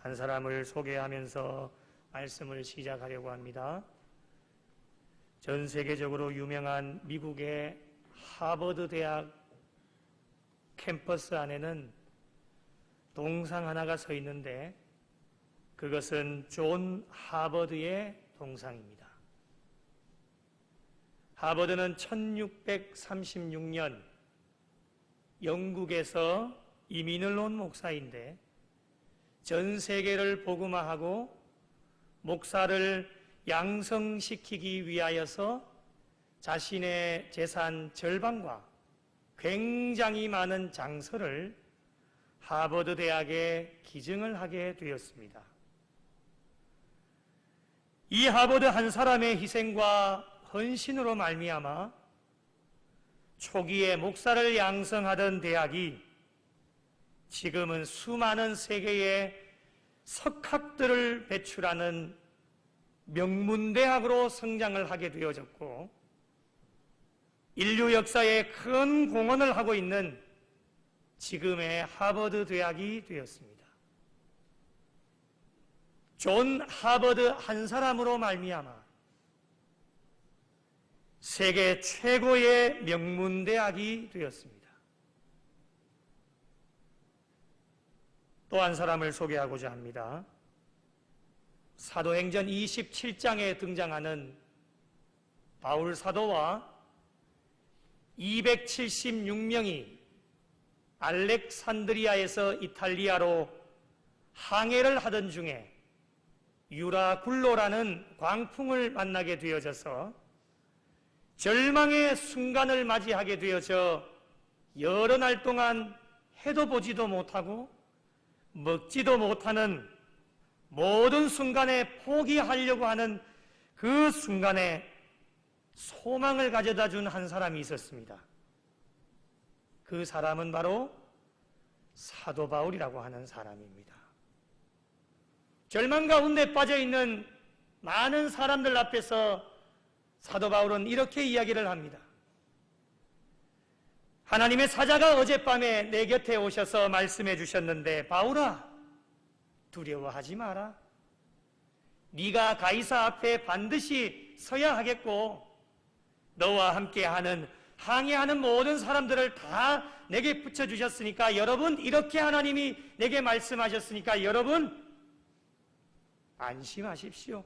한 사람을 소개하면서 말씀을 시작하려고 합니다. 전 세계적으로 유명한 미국의 하버드 대학 캠퍼스 안에는 동상 하나가 서 있는데 그것은 존 하버드의 동상입니다. 하버드는 1636년 영국에서 이민을 온 목사인데 전 세계를 복음화하고 목사를 양성시키기 위하여서 자신의 재산 절반과 굉장히 많은 장서를 하버드 대학에 기증을 하게 되었습니다. 이 하버드 한 사람의 희생과 헌신으로 말미암아 초기에 목사를 양성하던 대학이 지금은 수많은 세계의 석학들을 배출하는 명문대학으로 성장을 하게 되어졌고 인류 역사에 큰 공헌을 하고 있는 지금의 하버드 대학이 되었습니다. 존 하버드 한 사람으로 말미암아 세계 최고의 명문대학이 되었습니다. 또 한 사람을 소개하고자 합니다. 사도행전 27장에 등장하는 바울 사도와 276명이 알렉산드리아에서 이탈리아로 항해를 하던 중에 유라굴로라는 광풍을 만나게 되어져서 절망의 순간을 맞이하게 되어져 여러 날 동안 해도 보지도 못하고 먹지도 못하는 모든 순간에 포기하려고 하는 그 순간에 소망을 가져다 준 한 사람이 있었습니다. 그 사람은 바로 사도 바울이라고 하는 사람입니다. 절망 가운데 빠져있는 많은 사람들 앞에서 사도 바울은 이렇게 이야기를 합니다. 하나님의 사자가 어젯밤에 내 곁에 오셔서 말씀해 주셨는데 바울아 두려워하지 마라. 네가 가이사 앞에 반드시 서야 하겠고 너와 함께하는 항해하는 모든 사람들을 다 내게 붙여주셨으니까 여러분 이렇게 하나님이 내게 말씀하셨으니까 여러분 안심하십시오.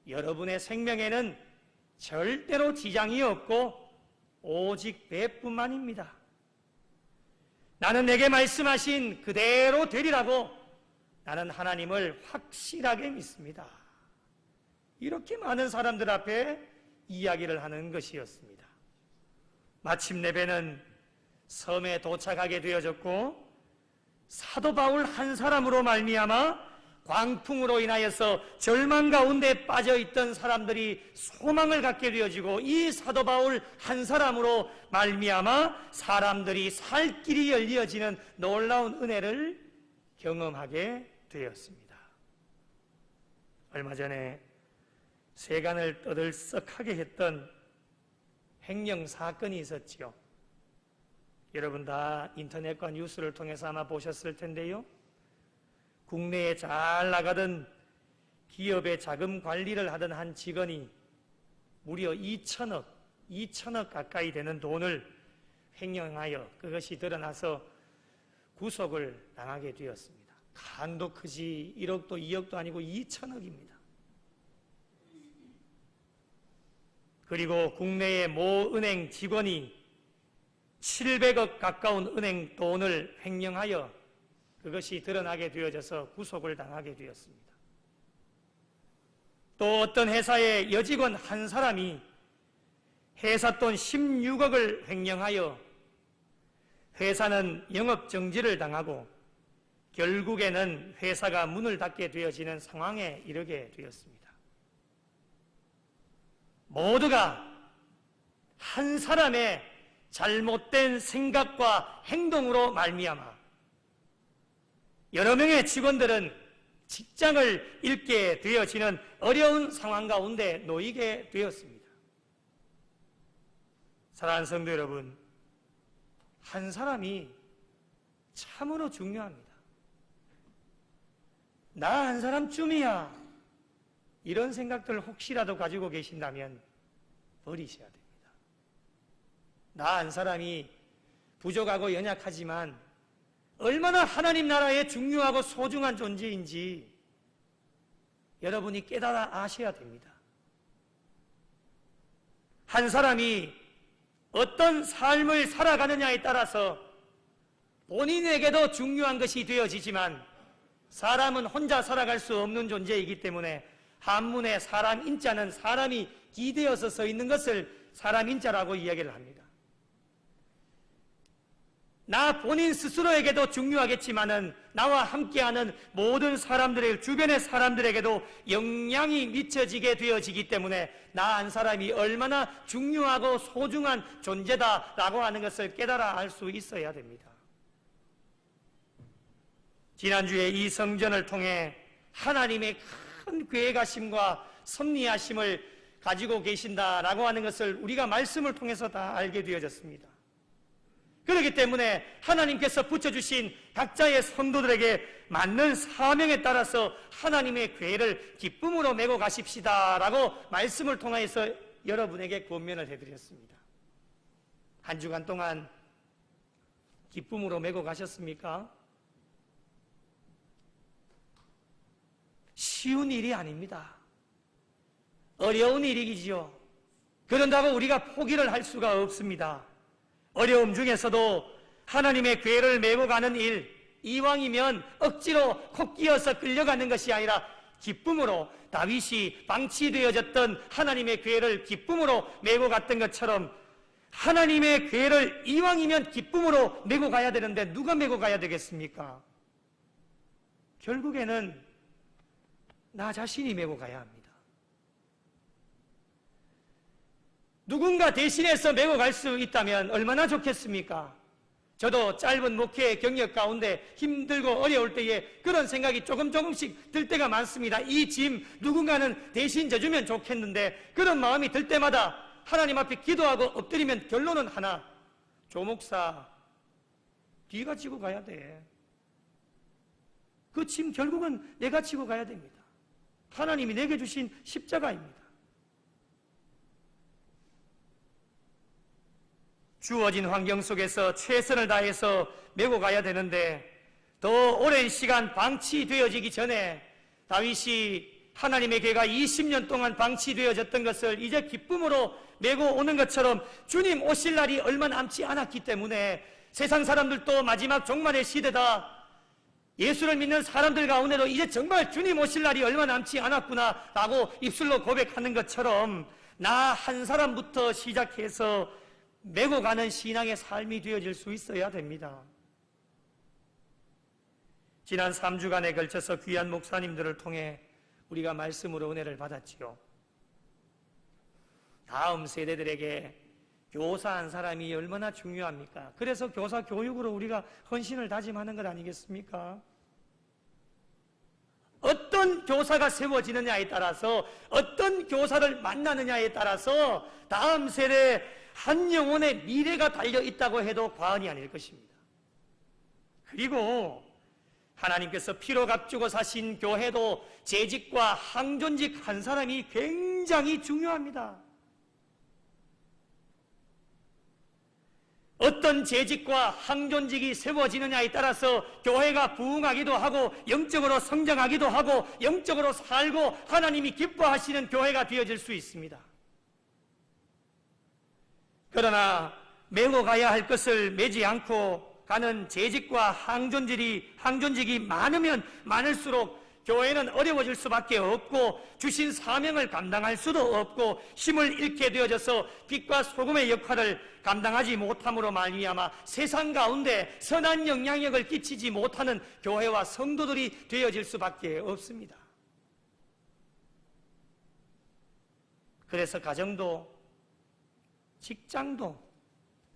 여러분의 생명에는 절대로 지장이 없고 오직 배뿐만입니다. 나는 내게 말씀하신 그대로 되리라고 나는 하나님을 확실하게 믿습니다. 이렇게 많은 사람들 앞에 이야기를 하는 것이었습니다. 마침내 배는 섬에 도착하게 되어졌고 사도 바울 한 사람으로 말미암아 광풍으로 인하여서 절망 가운데 빠져있던 사람들이 소망을 갖게 되어지고 이 사도 바울 한 사람으로 말미암아 사람들이 살 길이 열려지는 놀라운 은혜를 경험하게 되었습니다. 얼마 전에 세간을 떠들썩하게 했던 횡령 사건이 있었지요. 여러분 다 인터넷과 뉴스를 통해서 아마 보셨을 텐데요. 국내에 잘 나가던 기업의 자금 관리를 하던 한 직원이 무려 2천억 가까이 되는 돈을 횡령하여 그것이 드러나서 구속을 당하게 되었습니다. 간도 크지 1억도 2억도 아니고 2천억입니다. 그리고 국내의 모 은행 직원이 700억 가까운 은행 돈을 횡령하여 그것이 드러나게 되어져서 구속을 당하게 되었습니다. 또 어떤 회사의 여직원 한 사람이 회사 돈 16억을 횡령하여 회사는 영업정지를 당하고 결국에는 회사가 문을 닫게 되어지는 상황에 이르게 되었습니다. 모두가 한 사람의 잘못된 생각과 행동으로 말미암아 여러 명의 직원들은 직장을 잃게 되어지는 어려운 상황 가운데 놓이게 되었습니다. 사랑하는 성도 여러분, 한 사람이 참으로 중요합니다. 나 한 사람쯤이야. 이런 생각들 혹시라도 가지고 계신다면 버리셔야 됩니다. 나 한 사람이 부족하고 연약하지만 얼마나 하나님 나라에 중요하고 소중한 존재인지 여러분이 깨달아 아셔야 됩니다. 한 사람이 어떤 삶을 살아가느냐에 따라서 본인에게도 중요한 것이 되어지지만 사람은 혼자 살아갈 수 없는 존재이기 때문에 한문에 사람 인자는 사람이 기대어서 서 있는 것을 사람 인자라고 이야기를 합니다. 나 본인 스스로에게도 중요하겠지만은 나와 함께하는 모든 사람들의 주변의 사람들에게도 영향이 미쳐지게 되어지기 때문에 나 한 사람이 얼마나 중요하고 소중한 존재다라고 하는 것을 깨달아 알 수 있어야 됩니다. 지난주에 이 성전을 통해 하나님의 큰 계획하심과 섭리하심을 가지고 계신다라고 하는 것을 우리가 말씀을 통해서 다 알게 되어졌습니다. 그렇기 때문에 하나님께서 붙여주신 각자의 성도들에게 맞는 사명에 따라서 하나님의 궤를 기쁨으로 메고 가십시다라고 말씀을 통해서 여러분에게 권면을 해드렸습니다. 한 주간 동안 기쁨으로 메고 가셨습니까? 쉬운 일이 아닙니다. 어려운 일이지요. 그런다고 우리가 포기를 할 수가 없습니다. 어려움 중에서도 하나님의 궤를 메고 가는 일, 이왕이면 억지로 콕 끼어서 끌려가는 것이 아니라 기쁨으로 다윗이 방치되어졌던 하나님의 궤를 기쁨으로 메고 갔던 것처럼 하나님의 궤를 이왕이면 기쁨으로 메고 가야 되는데 누가 메고 가야 되겠습니까? 결국에는 나 자신이 메고 가야 합니다. 누군가 대신해서 메고 갈 수 있다면 얼마나 좋겠습니까? 저도 짧은 목회 경력 가운데 힘들고 어려울 때에 그런 생각이 조금씩 들 때가 많습니다. 이 짐 누군가는 대신 져주면 좋겠는데 그런 마음이 들 때마다 하나님 앞에 기도하고 엎드리면 결론은 하나. 조 목사, 네가 지고 가야 돼. 그 짐 결국은 내가 지고 가야 됩니다. 하나님이 내게 주신 십자가입니다. 주어진 환경 속에서 최선을 다해서 메고 가야 되는데 더 오랜 시간 방치되어지기 전에 다윗이 하나님의 궤가 20년 동안 방치되어졌던 것을 이제 기쁨으로 메고 오는 것처럼 주님 오실 날이 얼마 남지 않았기 때문에 세상 사람들도 마지막 종말의 시대다, 예수를 믿는 사람들 가운데도 이제 정말 주님 오실 날이 얼마 남지 않았구나 라고 입술로 고백하는 것처럼 나 한 사람부터 시작해서 메고 가는 신앙의 삶이 되어질 수 있어야 됩니다. 지난 3주간에 걸쳐서 귀한 목사님들을 통해 우리가 말씀으로 은혜를 받았지요. 다음 세대들에게 교사한 사람이 얼마나 중요합니까? 그래서 교사 교육으로 우리가 헌신을 다짐하는 것 아니겠습니까? 어떤 교사가 세워지느냐에 따라서 어떤 교사를 만나느냐에 따라서 다음 세대 한 영혼의 미래가 달려있다고 해도 과언이 아닐 것입니다. 그리고 하나님께서 피로 값주고 사신 교회도 재직과 항존직 한 사람이 굉장히 중요합니다. 어떤 재직과 항존직이 세워지느냐에 따라서 교회가 부흥하기도 하고 영적으로 성장하기도 하고 영적으로 살고 하나님이 기뻐하시는 교회가 되어질 수 있습니다. 그러나 메고 가야 할 것을 메지 않고 가는 재직과 항존직이 많으면 많을수록 교회는 어려워질 수밖에 없고 주신 사명을 감당할 수도 없고 힘을 잃게 되어져서 빛과 소금의 역할을 감당하지 못함으로 말미암아 세상 가운데 선한 영향력을 끼치지 못하는 교회와 성도들이 되어질 수밖에 없습니다. 그래서 가정도 직장도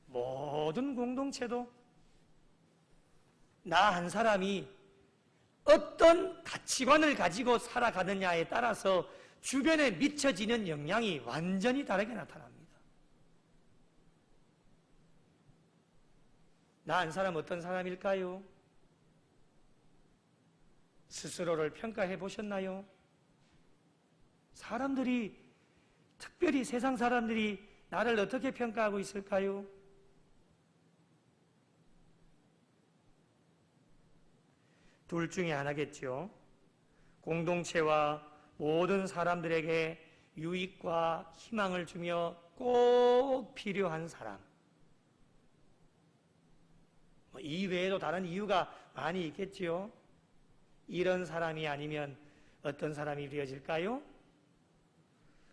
모든 공동체도 나 한 사람이 어떤 가치관을 가지고 살아가느냐에 따라서 주변에 미쳐지는 영향이 완전히 다르게 나타납니다. 나 한 사람 어떤 사람일까요? 스스로를 평가해 보셨나요? 사람들이, 특별히 세상 사람들이 나를 어떻게 평가하고 있을까요? 둘 중에 하나겠죠. 공동체와 모든 사람들에게 유익과 희망을 주며 꼭 필요한 사람. 이 외에도 다른 이유가 많이 있겠지요. 이런 사람이 아니면 어떤 사람이 되어질까요?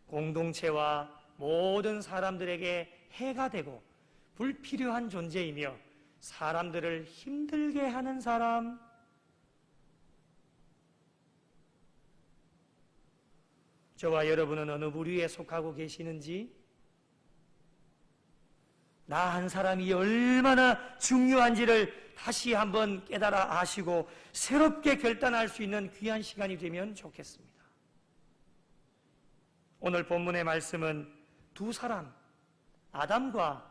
공동체와 모든 사람들에게 해가 되고 불필요한 존재이며 사람들을 힘들게 하는 사람. 저와 여러분은 어느 부류에 속하고 계시는지, 나 한 사람이 얼마나 중요한지를 다시 한번 깨달아 아시고 새롭게 결단할 수 있는 귀한 시간이 되면 좋겠습니다. 오늘 본문의 말씀은 두 사람, 아담과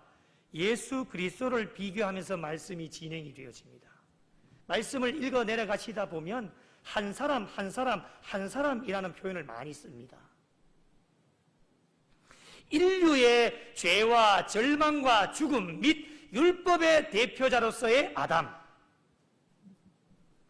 예수 그리스도를 비교하면서 말씀이 진행이 되어집니다. 말씀을 읽어 내려가시다 보면 한 사람, 한 사람, 한 사람이라는 표현을 많이 씁니다. 인류의 죄와 절망과 죽음 및 율법의 대표자로서의 아담,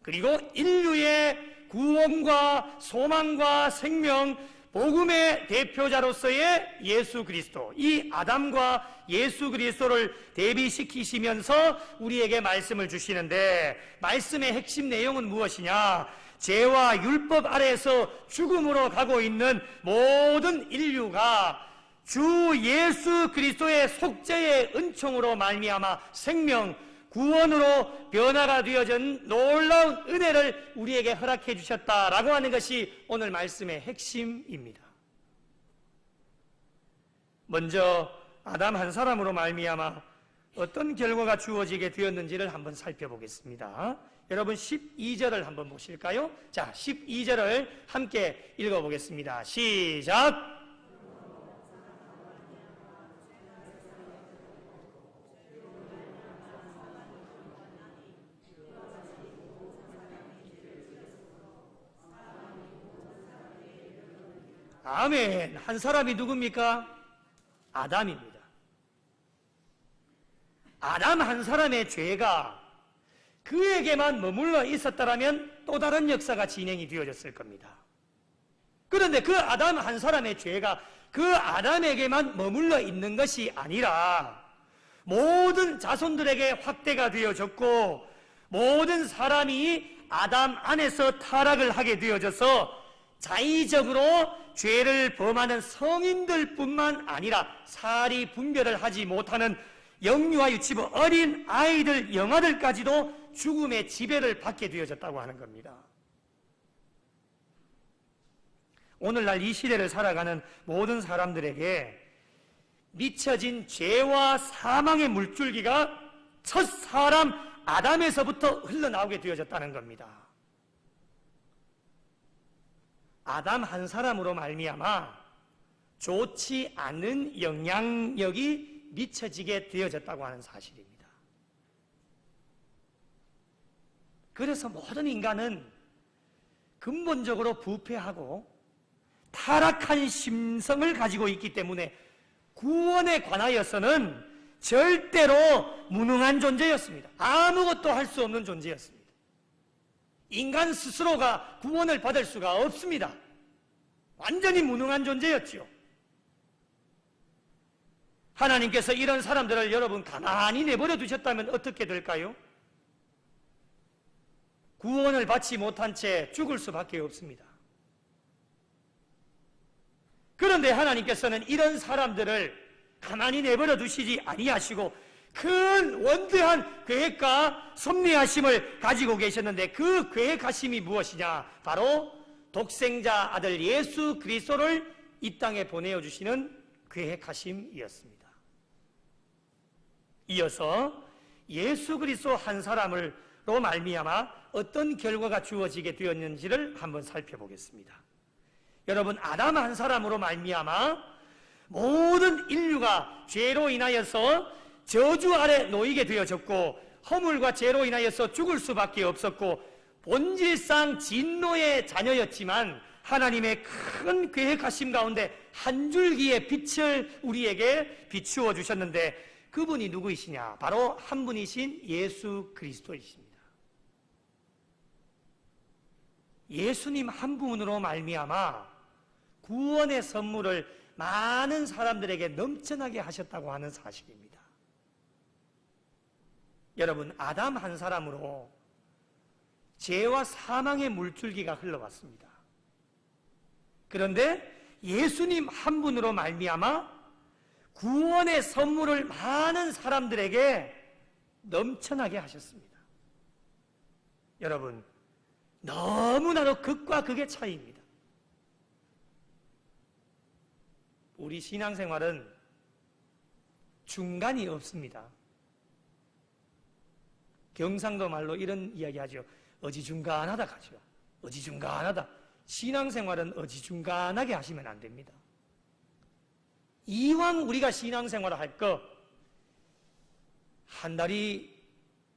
그리고 인류의 구원과 소망과 생명, 복음의 대표자로서의 예수 그리스도, 이 아담과 예수 그리스도를 대비시키시면서 우리에게 말씀을 주시는데, 말씀의 핵심 내용은 무엇이냐? 죄와 율법 아래에서 죽음으로 가고 있는 모든 인류가 주 예수 그리스도의 속죄의 은총으로 말미암아 생명, 구원으로 변화가 되어진 놀라운 은혜를 우리에게 허락해 주셨다라고 하는 것이 오늘 말씀의 핵심입니다. 먼저 아담 한 사람으로 말미암아 어떤 결과가 주어지게 되었는지를 한번 살펴보겠습니다. 여러분 12절을 한번 보실까요? 자, 12절을 함께 읽어보겠습니다. 시작! 아멘. 한 사람이 누굽니까? 아담입니다. 아담 한 사람의 죄가 그에게만 머물러 있었다면 또 다른 역사가 진행이 되어졌을 겁니다. 그런데 그 아담 한 사람의 죄가 그 아담에게만 머물러 있는 것이 아니라 모든 자손들에게 확대가 되어졌고, 모든 사람이 아담 안에서 타락을 하게 되어져서 자의적으로 죄를 범하는 성인들뿐만 아니라 사리 분별을 하지 못하는 영유아 유치부 어린 아이들, 영아들까지도 죽음의 지배를 받게 되어졌다고 하는 겁니다. 오늘날 이 시대를 살아가는 모든 사람들에게 미쳐진 죄와 사망의 물줄기가 첫 사람 아담에서부터 흘러나오게 되어졌다는 겁니다. 아담 한 사람으로 말미암아 좋지 않은 영향력이 미쳐지게 되어졌다고 하는 사실입니다. 그래서 모든 인간은 근본적으로 부패하고 타락한 심성을 가지고 있기 때문에 구원에 관하여서는 절대로 무능한 존재였습니다. 아무것도 할 수 없는 존재였습니다. 인간 스스로가 구원을 받을 수가 없습니다. 완전히 무능한 존재였죠. 하나님께서 이런 사람들을 여러분 가만히 내버려 두셨다면 어떻게 될까요? 구원을 받지 못한 채 죽을 수밖에 없습니다. 그런데 하나님께서는 이런 사람들을 가만히 내버려 두시지 아니하시고 큰 원대한 계획과 섭리하심을 가지고 계셨는데, 그 계획하심이 무엇이냐? 바로 독생자 아들 예수 그리스도를 이 땅에 보내어 주시는 계획하심이었습니다. 이어서 예수 그리스도 한 사람으로 말미암아 어떤 결과가 주어지게 되었는지를 한번 살펴보겠습니다. 여러분, 아담 한 사람으로 말미암아 모든 인류가 죄로 인하여서 저주 아래 놓이게 되어졌고, 허물과 죄로 인하여서 죽을 수밖에 없었고, 본질상 진노의 자녀였지만 하나님의 큰 계획하심 가운데 한 줄기의 빛을 우리에게 비추어 주셨는데 그분이 누구이시냐? 바로 한 분이신 예수 그리스도이십니다. 예수님 한 분으로 말미암아 구원의 선물을 많은 사람들에게 넘쳐나게 하셨다고 하는 사실입니다. 여러분, 아담 한 사람으로 죄와 사망의 물줄기가 흘러왔습니다. 그런데 예수님 한 분으로 말미암아 구원의 선물을 많은 사람들에게 넘쳐나게 하셨습니다. 여러분, 너무나도 극과 극의 차이입니다. 우리 신앙생활은 중간이 없습니다. 경상도 말로 이런 이야기 하죠. 어지중간하다 가죠. 어지중간하다. 신앙생활은 어지중간하게 하시면 안 됩니다. 이왕 우리가 신앙생활을 할 거 한 다리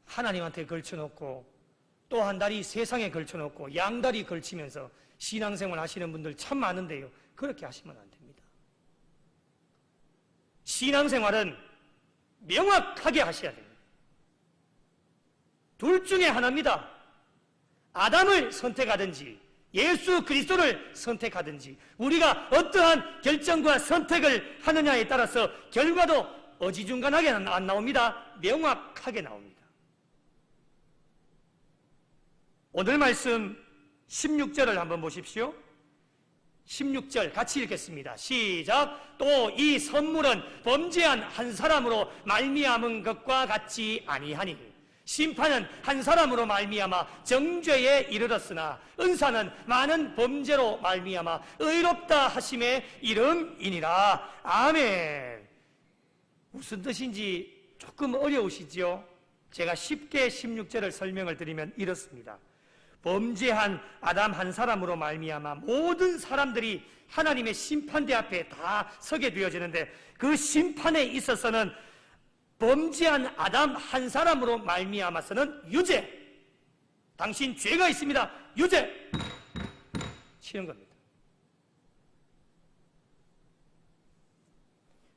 하나님한테 걸쳐놓고 또 한 다리 세상에 걸쳐놓고 양다리 걸치면서 신앙생활 하시는 분들 참 많은데요. 그렇게 하시면 안 됩니다. 신앙생활은 명확하게 하셔야 됩니다. 둘 중에 하나입니다. 아담을 선택하든지 예수 그리스도를 선택하든지 우리가 어떠한 결정과 선택을 하느냐에 따라서 결과도 어지중간하게 안 나옵니다. 명확하게 나옵니다. 오늘 말씀 16절을 한번 보십시오. 16절 같이 읽겠습니다. 시작. 또 이 선물은 범죄한 한 사람으로 말미암은 것과 같지 아니하니 심판은 한 사람으로 말미암아 정죄에 이르렀으나 은사는 많은 범죄로 말미암아 의롭다 하심의 이름이니라. 아멘. 무슨 뜻인지 조금 어려우시죠? 제가 쉽게 16절을 설명을 드리면 이렇습니다. 범죄한 아담 한 사람으로 말미암아 모든 사람들이 하나님의 심판대 앞에 다 서게 되어지는데 그 심판에 있어서는 범죄한 아담 한 사람으로 말미암아서는 유죄, 당신 죄가 있습니다, 유죄 치는 겁니다.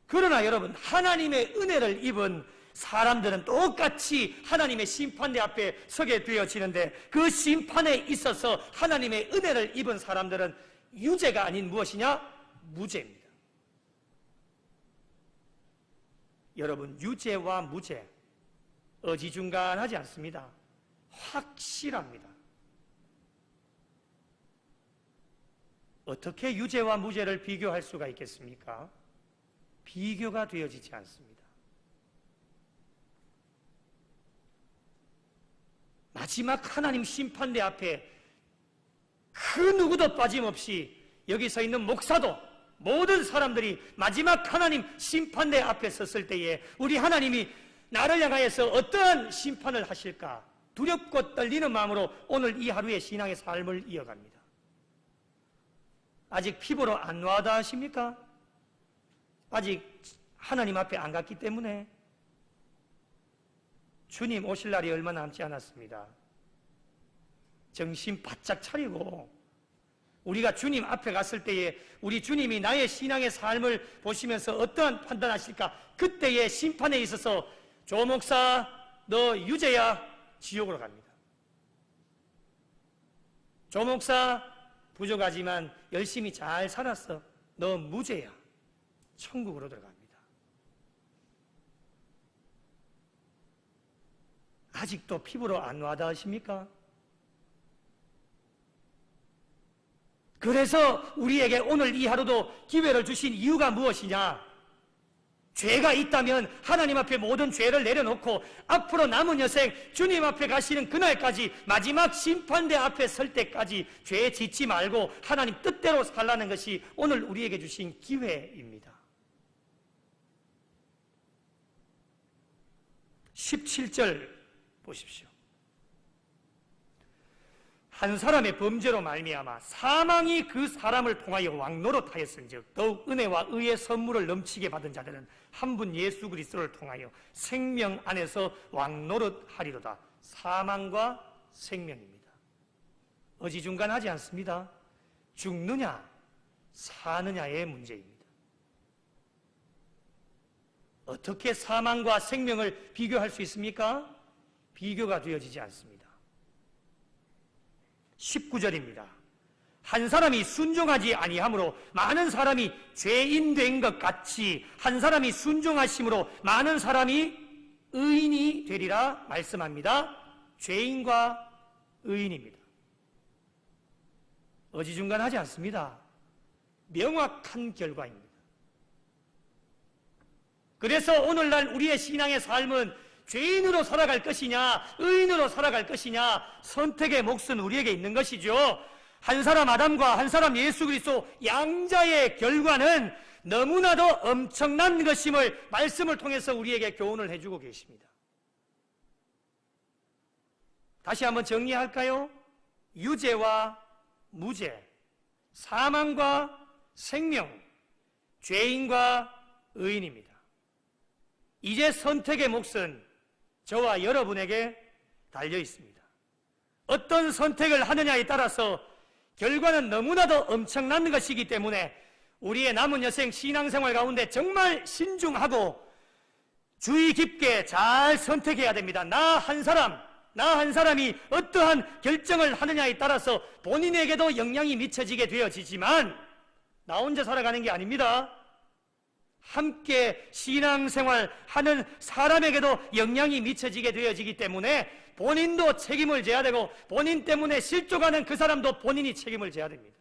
그러나 여러분, 하나님의 은혜를 입은 사람들은 똑같이 하나님의 심판대 앞에 서게 되어지는데 그 심판에 있어서 하나님의 은혜를 입은 사람들은 유죄가 아닌 무엇이냐? 무죄입니다. 여러분, 유죄와 무죄 어지중간하지 않습니다. 확실합니다. 어떻게 유죄와 무죄를 비교할 수가 있겠습니까? 비교가 되어지지 않습니다. 마지막 하나님 심판대 앞에 그 누구도 빠짐없이 여기 서 있는 목사도 모든 사람들이 마지막 하나님 심판대 앞에 섰을 때에 우리 하나님이 나를 향하여서 어떠한 심판을 하실까 두렵고 떨리는 마음으로 오늘 이 하루의 신앙의 삶을 이어갑니다. 아직 피부로 안 와닿으십니까? 아직 하나님 앞에 안 갔기 때문에 주님 오실 날이 얼마 남지 않았습니다. 정신 바짝 차리고 우리가 주님 앞에 갔을 때에 우리 주님이 나의 신앙의 삶을 보시면서 어떠한 판단하실까? 그때의 심판에 있어서 조 목사 너 유죄야, 지옥으로 갑니다. 조 목사 부족하지만 열심히 잘 살았어, 너 무죄야, 천국으로 들어갑니다. 아직도 피부로 안 와닿으십니까? 그래서 우리에게 오늘 이 하루도 기회를 주신 이유가 무엇이냐? 죄가 있다면 하나님 앞에 모든 죄를 내려놓고 앞으로 남은 여생 주님 앞에 가시는 그날까지 마지막 심판대 앞에 설 때까지 죄에 짓지 말고 하나님 뜻대로 살라는 것이 오늘 우리에게 주신 기회입니다. 17절 보십시오. 한 사람의 범죄로 말미암아 사망이 그 사람을 통하여 왕노릇하였은즉 더욱 은혜와 의의 선물을 넘치게 받은 자들은 한 분 예수 그리스도를 통하여 생명 안에서 왕노릇하리로다. 사망과 생명입니다. 어지중간하지 않습니다. 죽느냐 사느냐의 문제입니다. 어떻게 사망과 생명을 비교할 수 있습니까? 비교가 되어지지 않습니다. 19절입니다. 한 사람이 순종하지 아니함으로 많은 사람이 죄인 된 것 같이 한 사람이 순종하심으로 많은 사람이 의인이 되리라 말씀합니다. 죄인과 의인입니다. 어지중간하지 않습니다. 명확한 결과입니다. 그래서 오늘날 우리의 신앙의 삶은 죄인으로 살아갈 것이냐 의인으로 살아갈 것이냐 선택의 몫은 우리에게 있는 것이죠. 한 사람 아담과 한 사람 예수 그리스도 양자의 결과는 너무나도 엄청난 것임을 말씀을 통해서 우리에게 교훈을 해주고 계십니다. 다시 한번 정리할까요? 유죄와 무죄, 사망과 생명, 죄인과 의인입니다. 이제 선택의 몫은 저와 여러분에게 달려 있습니다. 어떤 선택을 하느냐에 따라서 결과는 너무나도 엄청난 것이기 때문에 우리의 남은 여생 신앙생활 가운데 정말 신중하고 주의 깊게 잘 선택해야 됩니다. 나 한 사람이 어떠한 결정을 하느냐에 따라서 본인에게도 영향이 미쳐지게 되어지지만 나 혼자 살아가는 게 아닙니다. 함께 신앙생활 하는 사람에게도 영향이 미쳐지게 되어지기 때문에 본인도 책임을 져야 되고 본인 때문에 실족하는 그 사람도 본인이 책임을 져야 됩니다.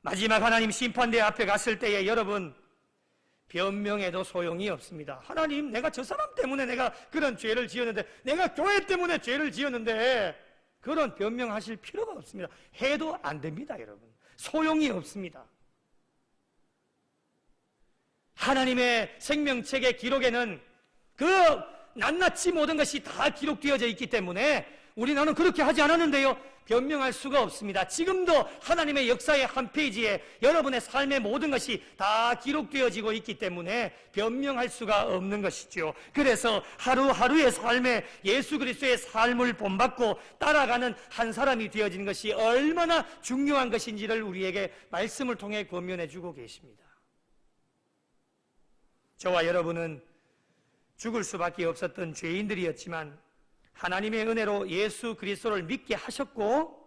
마지막 하나님 심판대 앞에 갔을 때에 여러분 변명해도 소용이 없습니다. 하나님 내가 저 사람 때문에 내가 그런 죄를 지었는데 내가 교회 때문에 죄를 지었는데 그런 변명하실 필요가 없습니다. 해도 안 됩니다. 여러분 소용이 없습니다. 하나님의 생명책의 기록에는 그 낱낱이 모든 것이 다 기록되어져 있기 때문에 우리는 그렇게 하지 않았는데요 변명할 수가 없습니다. 지금도 하나님의 역사의 한 페이지에 여러분의 삶의 모든 것이 다 기록되어지고 있기 때문에 변명할 수가 없는 것이죠. 그래서 하루하루의 삶에 예수 그리스도의 삶을 본받고 따라가는 한 사람이 되어지는 것이 얼마나 중요한 것인지를 우리에게 말씀을 통해 권면해 주고 계십니다. 저와 여러분은 죽을 수밖에 없었던 죄인들이었지만 하나님의 은혜로 예수 그리스도를 믿게 하셨고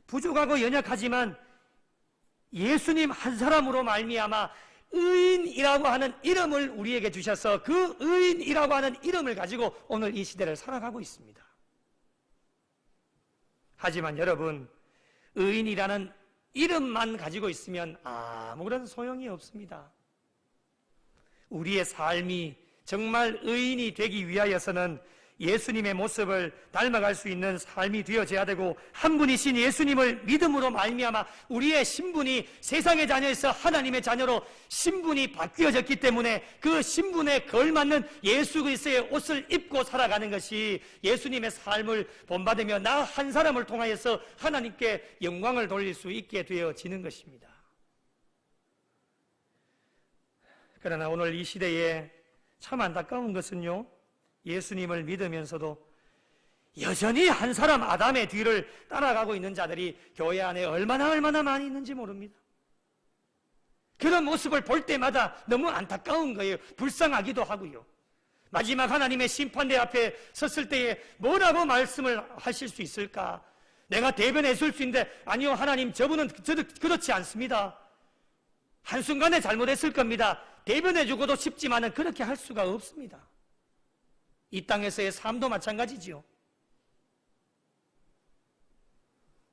부족하고 연약하지만 예수님 한 사람으로 말미암아 의인이라고 하는 이름을 우리에게 주셔서 그 의인이라고 하는 이름을 가지고 오늘 이 시대를 살아가고 있습니다. 하지만 여러분 의인이라는 이름만 가지고 있으면 아무런 소용이 없습니다. 우리의 삶이 정말 의인이 되기 위하여서는 예수님의 모습을 닮아갈 수 있는 삶이 되어져야 되고 한 분이신 예수님을 믿음으로 말미암아 우리의 신분이 세상의 자녀에서 하나님의 자녀로 신분이 바뀌어졌기 때문에 그 신분에 걸맞는 예수 그리스도의 옷을 입고 살아가는 것이 예수님의 삶을 본받으며 나 한 사람을 통하여서 하나님께 영광을 돌릴 수 있게 되어지는 것입니다. 그러나 오늘 이 시대에 참 안타까운 것은요 예수님을 믿으면서도 여전히 한 사람 아담의 뒤를 따라가고 있는 자들이 교회 안에 얼마나 많이 있는지 모릅니다. 그런 모습을 볼 때마다 너무 안타까운 거예요. 불쌍하기도 하고요. 마지막 하나님의 심판대 앞에 섰을 때에 뭐라고 말씀을 하실 수 있을까? 내가 대변해 줄 수 있는데 아니요 하나님 저분은 그렇지 않습니다. 한순간에 잘못했을 겁니다. 대변해 주고도 싶지만은 그렇게 할 수가 없습니다. 이 땅에서의 삶도 마찬가지지요.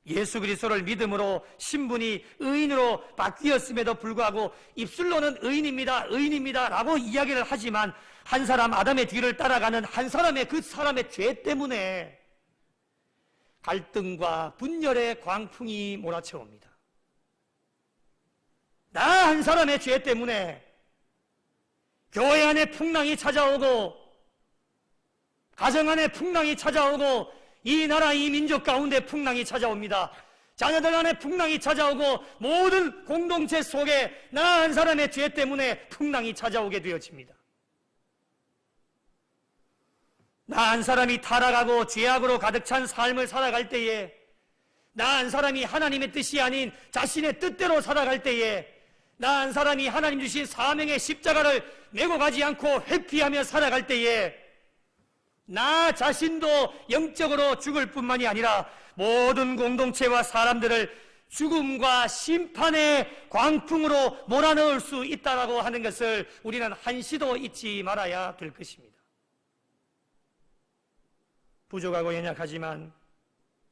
예수 그리스도를 믿음으로 신분이 의인으로 바뀌었음에도 불구하고 입술로는 의인입니다 라고 이야기를 하지만 한 사람 아담의 뒤를 따라가는 한 사람의 그 사람의 죄 때문에 갈등과 분열의 광풍이 몰아쳐옵니다. 나 한 사람의 죄 때문에 교회 안에 풍랑이 찾아오고 가정 안에 풍랑이 찾아오고 이 나라 이 민족 가운데 풍랑이 찾아옵니다. 자녀들 안에 풍랑이 찾아오고 모든 공동체 속에 나 한 사람의 죄 때문에 풍랑이 찾아오게 되어집니다. 나 한 사람이 타락하고 죄악으로 가득 찬 삶을 살아갈 때에, 나 한 사람이 하나님의 뜻이 아닌 자신의 뜻대로 살아갈 때에, 나 한 사람이 하나님 주신 사명의 십자가를 메고 가지 않고 회피하며 살아갈 때에, 나 자신도 영적으로 죽을 뿐만이 아니라 모든 공동체와 사람들을 죽음과 심판의 광풍으로 몰아넣을 수 있다라고 하는 것을 우리는 한시도 잊지 말아야 될 것입니다. 부족하고 연약하지만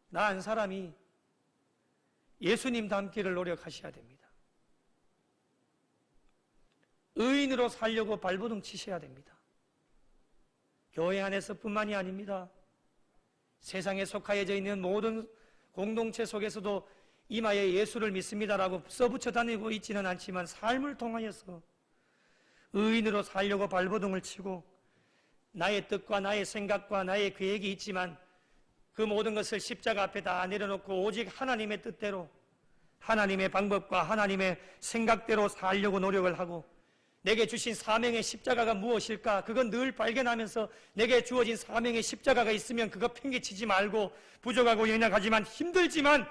나 한 사람이 예수님 닮기를 노력하셔야 됩니다. 의인으로 살려고 발버둥 치셔야 됩니다. 교회 안에서뿐만이 아닙니다. 세상에 속하여져 있는 모든 공동체 속에서도 이마에 예수를 믿습니다라고 써붙여 다니고 있지는 않지만 삶을 통하여서 의인으로 살려고 발버둥을 치고 나의 뜻과 나의 생각과 나의 계획이 있지만 그 모든 것을 십자가 앞에 다 내려놓고 오직 하나님의 뜻대로, 하나님의 방법과 하나님의 생각대로 살려고 노력을 하고, 내게 주신 사명의 십자가가 무엇일까? 그건 늘 발견하면서 내게 주어진 사명의 십자가가 있으면 그거 팽개치지 말고, 부족하고 연약하지만 힘들지만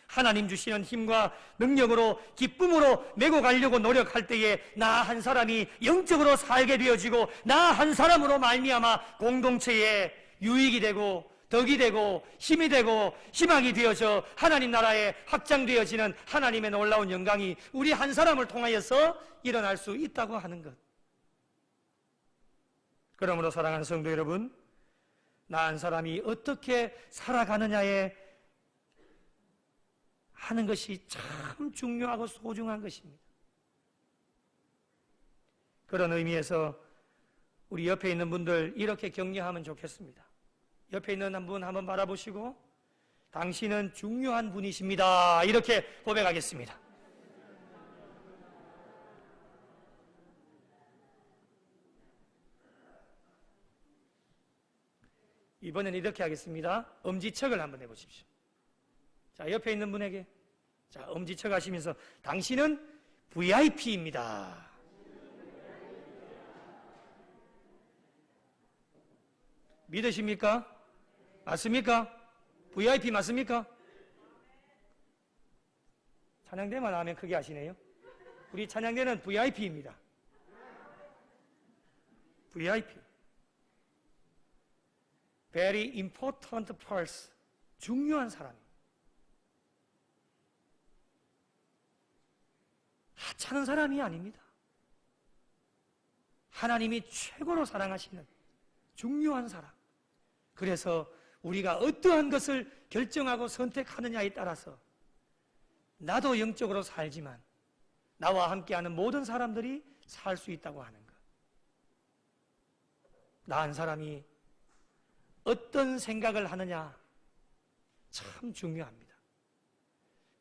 하나님 주시는 힘과 능력으로 기쁨으로 메고 가려고 노력할 때에 나 한 사람이 영적으로 살게 되어지고, 나 한 사람으로 말미암아 공동체에 유익이 되고 덕이 되고 힘이 되고 희망이 되어져 하나님 나라에 확장되어지는 하나님의 놀라운 영광이 우리 한 사람을 통하여서 일어날 수 있다고 하는 것. 그러므로 사랑하는 성도 여러분, 나 한 사람이 어떻게 살아가느냐에 하는 것이 참 중요하고 소중한 것입니다. 그런 의미에서 우리 옆에 있는 분들 이렇게 격려하면 좋겠습니다. 옆에 있는 한 분 한번 바라보시고, 당신은 중요한 분이십니다, 이렇게 고백하겠습니다. 이번엔 이렇게 하겠습니다. 엄지척을 한번 해보십시오. 자, 옆에 있는 분에게, 자, 엄지척 하시면서 당신은 VIP입니다. 믿으십니까? 맞습니까? VIP 맞습니까? 찬양대만 하면 크게 하시네요. 우리 찬양대는 VIP입니다. VIP. Very important person. 중요한 사람입니다. 하찮은 사람이 아닙니다. 하나님이 최고로 사랑하시는 중요한 사람. 그래서 우리가 어떠한 것을 결정하고 선택하느냐에 따라서 나도 영적으로 살지만 나와 함께하는 모든 사람들이 살 수 있다고 하는 것. 나 한 사람이 어떤 생각을 하느냐 참 중요합니다.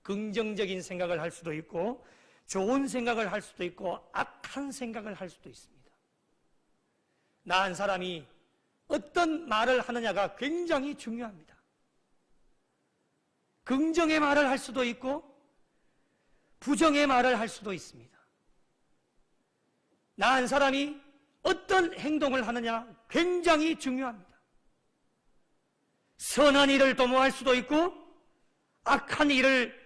긍정적인 생각을 할 수도 있고 좋은 생각을 할 수도 있고 악한 생각을 할 수도 있습니다. 나 한 사람이 어떤 말을 하느냐가 굉장히 중요합니다. 긍정의 말을 할 수도 있고 부정의 말을 할 수도 있습니다. 나 한 사람이 어떤 행동을 하느냐 굉장히 중요합니다. 선한 일을 도모할 수도 있고 악한 일을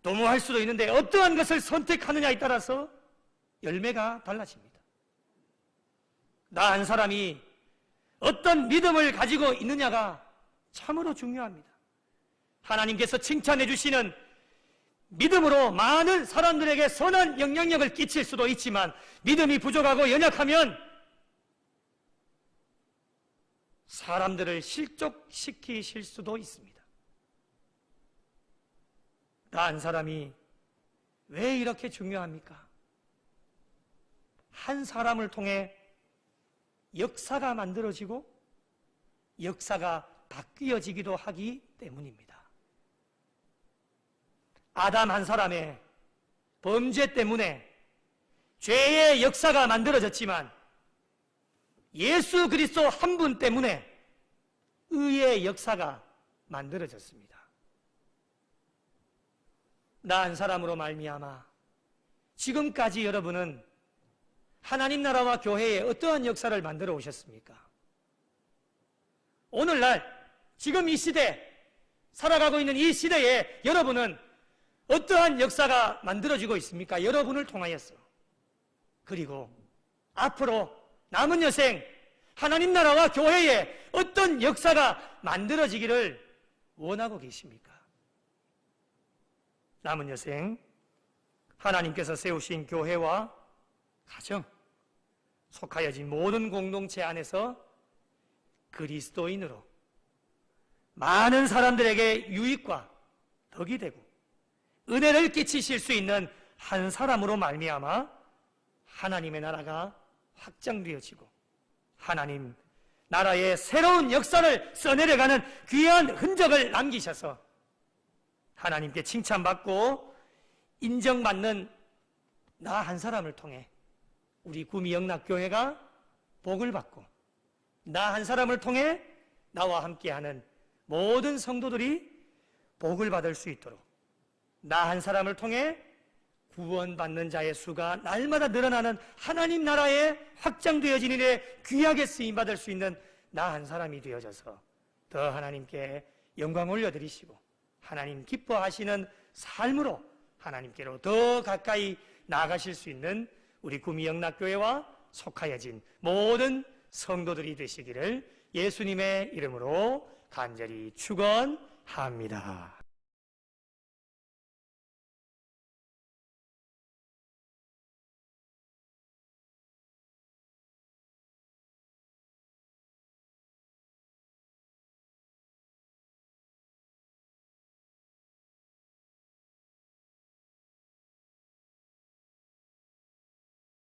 도모할 수도 있는데 어떠한 것을 선택하느냐에 따라서 열매가 달라집니다. 나 한 사람이 어떤 믿음을 가지고 있느냐가 참으로 중요합니다. 하나님께서 칭찬해 주시는 믿음으로 많은 사람들에게 선한 영향력을 끼칠 수도 있지만 믿음이 부족하고 연약하면 사람들을 실족시키실 수도 있습니다. 나 한 사람이 왜 이렇게 중요합니까? 한 사람을 통해 역사가 만들어지고 역사가 바뀌어지기도 하기 때문입니다. 아담 한 사람의 범죄 때문에 죄의 역사가 만들어졌지만 예수 그리스도 한 분 때문에 의의 역사가 만들어졌습니다. 나 한 사람으로 말미암아 지금까지 여러분은 하나님 나라와 교회에 어떠한 역사를 만들어 오셨습니까? 오늘날 지금 이 시대, 살아가고 있는 이 시대에 여러분은 어떠한 역사가 만들어지고 있습니까? 여러분을 통하여서. 그리고 앞으로 남은 여생 하나님 나라와 교회에 어떤 역사가 만들어지기를 원하고 계십니까? 남은 여생 하나님께서 세우신 교회와 가정, 속하여진 모든 공동체 안에서 그리스도인으로 많은 사람들에게 유익과 덕이 되고 은혜를 끼치실 수 있는 한 사람으로 말미암아 하나님의 나라가 확장되어지고 하나님 나라의 새로운 역사를 써내려가는 귀한 흔적을 남기셔서 하나님께 칭찬받고 인정받는 나 한 사람을 통해 우리 구미영락교회가 복을 받고 나 한 사람을 통해 나와 함께하는 모든 성도들이 복을 받을 수 있도록 나 한 사람을 통해 구원받는 자의 수가 날마다 늘어나는 하나님 나라에 확장되어진 일에 귀하게 쓰임받을 수 있는 나 한 사람이 되어져서 더 하나님께 영광 올려드리시고 하나님 기뻐하시는 삶으로 하나님께로 더 가까이 나아가실 수 있는 우리 구미영락교회와 속하여진 모든 성도들이 되시기를 예수님의 이름으로 간절히 축원합니다.